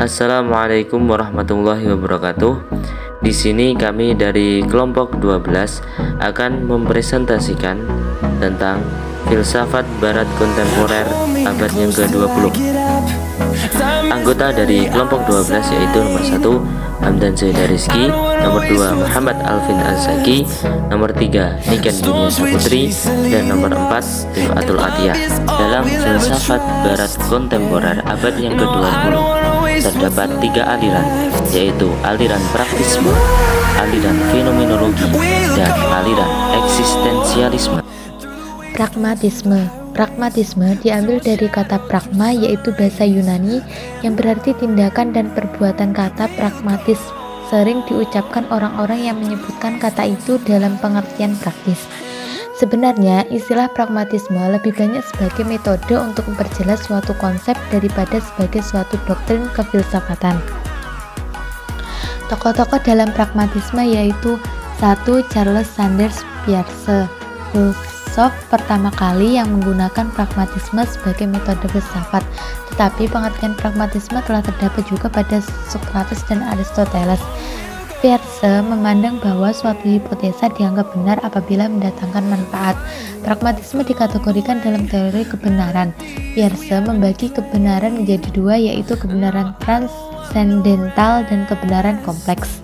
Assalamualaikum warahmatullahi wabarakatuh. Di sini kami dari kelompok 12 akan mempresentasikan tentang filsafat barat kontemporer abad yang ke-20. Anggota dari kelompok 12 yaitu nomor 1 Hamdan Zaidah Rizky, nomor 2 Muhammad Alvin Al-Zaki, nomor 3 Niken Dunia Saputri, dan nomor 4 Atul Atiyah. Dalam filsafat barat kontemporer abad yang ke-20 terdapat 3 aliran, yaitu aliran praktisme, aliran fenomenologi, dan aliran eksistensialisme. Pragmatisme diambil dari kata pragma, yaitu bahasa Yunani yang berarti tindakan dan perbuatan. Kata pragmatis sering diucapkan orang-orang yang menyebutkan kata itu dalam pengertian praktis. Sebenarnya istilah pragmatisme lebih banyak sebagai metode untuk memperjelas suatu konsep daripada sebagai suatu doktrin kefilsafatan. Tokoh-tokoh dalam pragmatisme yaitu 1. Charles Sanders Peirce, filsuf pertama kali yang menggunakan pragmatisme sebagai metode filsafat, tetapi pengertian pragmatisme telah terdapat juga pada Socrates dan Aristoteles. Peirce memandang bahwa suatu hipotesa dianggap benar apabila mendatangkan manfaat. Pragmatisme dikategorikan dalam teori kebenaran. Peirce membagi kebenaran menjadi 2, yaitu kebenaran transendental dan kebenaran kompleks.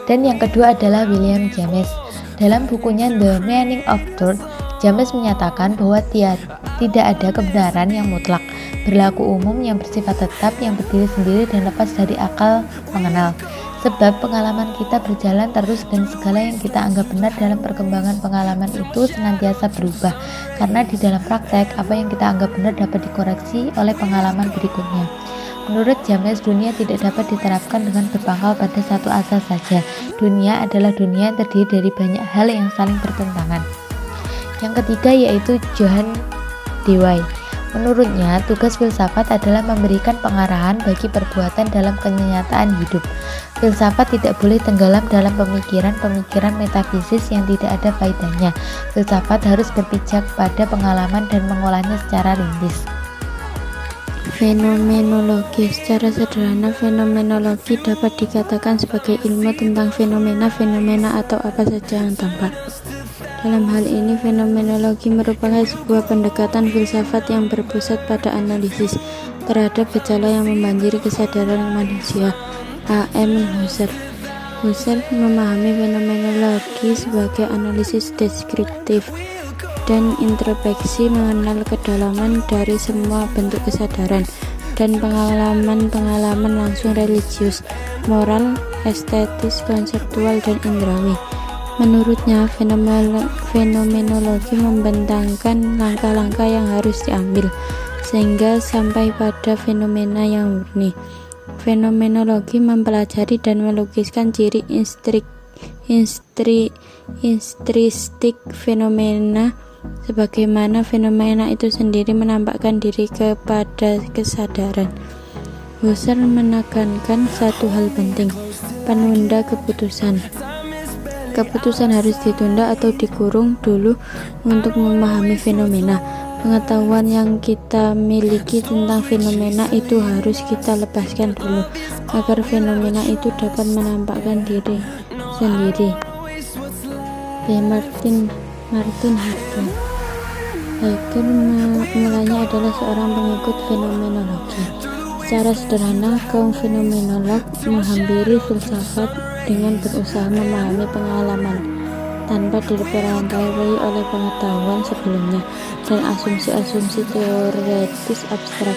Dan yang kedua adalah William James. Dalam bukunya The Meaning of Truth, James menyatakan bahwa tidak ada kebenaran yang mutlak, berlaku umum, yang bersifat tetap, yang berdiri sendiri dan lepas dari akal mengenal. Sebab pengalaman kita berjalan terus dan segala yang kita anggap benar dalam perkembangan pengalaman itu senantiasa berubah, karena di dalam praktek apa yang kita anggap benar dapat dikoreksi oleh pengalaman berikutnya. Menurut James, dunia tidak dapat diterapkan dengan berpangkal pada satu asas saja. Dunia adalah dunia yang terdiri dari banyak hal yang saling bertentangan. Yang ketiga yaitu Johann Dewey. Menurutnya, tugas filsafat adalah memberikan pengarahan bagi perbuatan dalam kenyataan hidup. Filsafat tidak boleh tenggelam dalam pemikiran-pemikiran metafisis yang tidak ada faedahnya. Filsafat harus berpijak pada pengalaman dan mengolahnya secara rintis. Fenomenologi. Secara sederhana, fenomenologi dapat dikatakan sebagai ilmu tentang fenomena atau apa saja yang tampak. Dalam hal ini, fenomenologi merupakan sebuah pendekatan filsafat yang berpusat pada analisis terhadap gejala yang membanjiri kesadaran manusia. A.M. Husserl memahami fenomenologi sebagai analisis deskriptif dan introspeksi mengenal kedalaman dari semua bentuk kesadaran dan pengalaman-pengalaman langsung religius, moral, estetis, konseptual, dan indrawi. Menurutnya, fenomenologi membentangkan langkah-langkah yang harus diambil sehingga sampai pada fenomena yang murni. Fenomenologi mempelajari dan melukiskan ciri intrinsik fenomena, sebagaimana fenomena itu sendiri menampakkan diri kepada kesadaran. Husserl menekankan satu hal penting: penunda keputusan. Keputusan harus ditunda atau dikurung dulu untuk memahami fenomena. Pengetahuan yang kita miliki tentang fenomena itu harus kita lepaskan dulu agar fenomena itu dapat menampakkan diri sendiri. Martin Heidegger. Heidegger mulanya adalah seorang pengikut fenomenologi. Secara sederhana, kaum fenomenolog menghampiri filsafat dengan berusaha memahami pengalaman tanpa diperantai oleh pengetahuan sebelumnya dan asumsi-asumsi teoretis abstrak.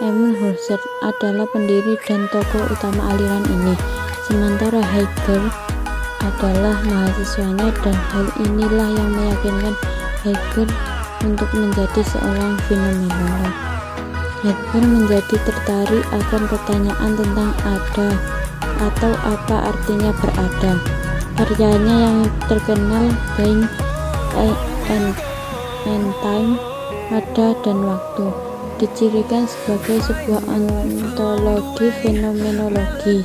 Emil Husserl adalah pendiri dan tokoh utama aliran ini, sementara Heidegger adalah mahasiswanya, dan hal inilah yang meyakinkan Heidegger untuk menjadi seorang fenomenolog. Heidegger menjadi tertarik akan pertanyaan tentang ada atau apa artinya berada. Karyanya yang terkenal Being and Time, Ada dan Waktu, dicirikan sebagai sebuah ontologi fenomenologi.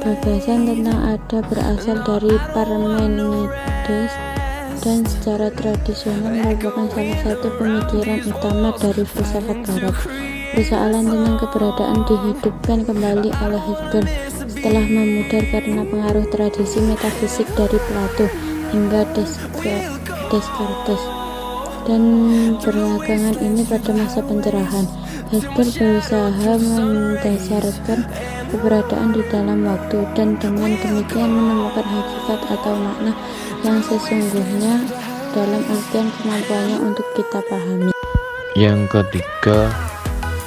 Gagasan tentang ada berasal dari Parmenides dan secara tradisional merupakan salah satu pemikiran utama dari filsafat barat. Persoalan tentang keberadaan dihidupkan kembali oleh Hegel setelah memudar karena pengaruh tradisi metafisik dari Plato hingga Descartes, dan belakangan ini pada masa pencerahan, Hegel berusaha mendasarkan keberadaan di dalam waktu dan dengan demikian menemukan hakikat atau makna yang sesungguhnya dalam artian kemampuannya untuk kita pahami. Yang ketiga,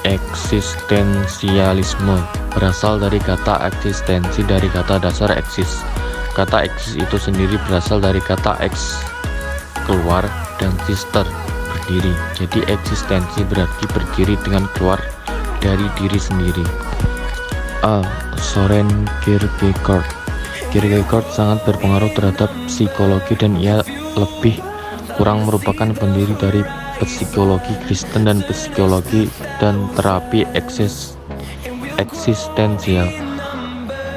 eksistensialisme berasal dari kata eksistensi dari kata dasar eksis. Kata eksis itu sendiri berasal dari kata ex, keluar, dan sister, berdiri. Jadi eksistensi berarti berdiri dengan keluar dari diri sendiri. Soren Kierkegaard. Kierkegaard sangat berpengaruh terhadap psikologi dan ia lebih kurang merupakan pendiri dari psikologi Kristen dan psikologi dan terapi eksistensial.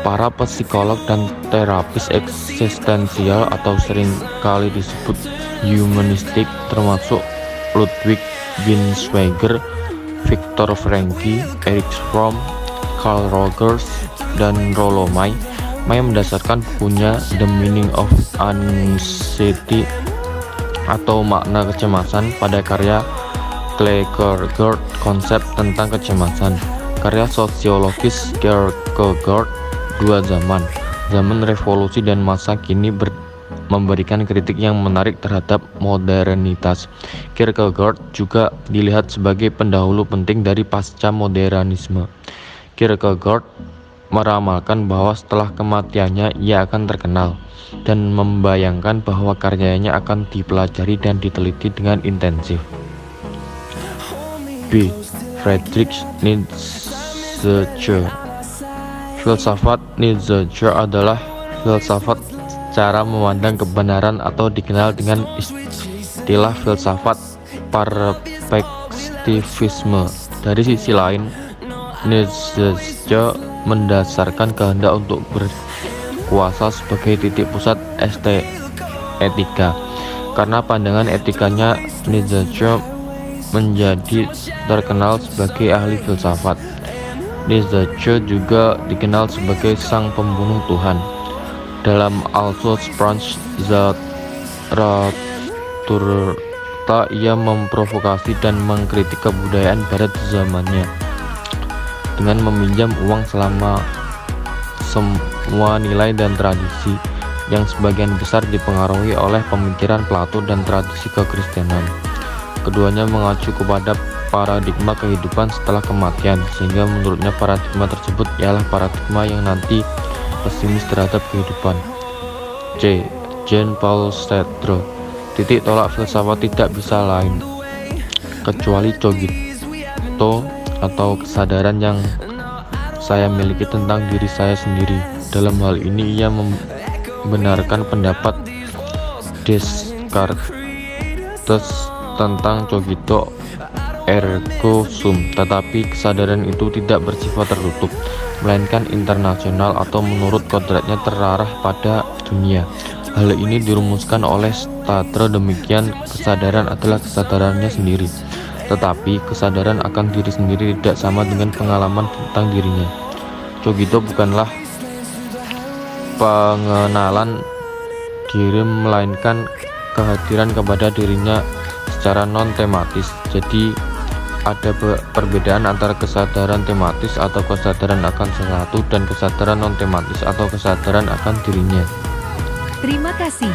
Para psikolog dan terapis eksistensial atau seringkali disebut humanistik termasuk Ludwig Binswanger, Viktor Frankl, Erich Fromm, Carl Rogers, dan Rollo May mendasarkan bukunya The Meaning of Anxiety atau makna kecemasan pada karya Kierkegaard, konsep tentang kecemasan. Karya sosiologis Kierkegaard, dua zaman revolusi dan masa kini memberikan kritik yang menarik terhadap modernitas. Kierkegaard juga dilihat sebagai pendahulu penting dari pasca modernisme. Kierkegaard meramalkan bahwa setelah kematiannya ia akan terkenal dan membayangkan bahwa karyanya akan dipelajari dan diteliti dengan intensif. B. Friedrich Nietzsche. Filsafat Nietzsche adalah filsafat cara memandang kebenaran atau dikenal dengan istilah filsafat perspektivisme. Dari sisi lain, Nietzsche mendasarkan kehendak untuk berkuasa sebagai titik pusat etika. Karena pandangan etikanya, Nietzsche menjadi terkenal sebagai ahli filsafat. Nietzsche juga dikenal sebagai sang pembunuh Tuhan. Dalam Also Sprach Zarathustra, ia memprovokasi dan mengkritik kebudayaan barat zamannya dengan meminjam uang selama semua nilai dan tradisi yang sebagian besar dipengaruhi oleh pemikiran Plato dan tradisi kekristenan. Keduanya mengacu kepada paradigma kehidupan setelah kematian, sehingga menurutnya paradigma tersebut ialah paradigma yang nanti pesimis terhadap kehidupan. C. Jean-Paul Sartre. Titik tolak filsafat tidak bisa lain kecuali cogito atau kesadaran yang saya miliki tentang diri saya sendiri. Dalam hal ini ia membenarkan pendapat Descartes tentang cogito ergo sum, tetapi kesadaran itu tidak bersifat tertutup, melainkan internasional atau menurut kodratnya terarah pada dunia. Hal ini dirumuskan oleh Sartre demikian: kesadaran adalah kesadarannya sendiri, tetapi kesadaran akan diri sendiri tidak sama dengan pengalaman tentang dirinya. Cogito bukanlah pengenalan diri, melainkan kehadiran kepada dirinya secara non-tematis. Jadi ada perbedaan antara kesadaran tematis atau kesadaran akan sesuatu dan kesadaran non-tematis atau kesadaran akan dirinya. Terima kasih.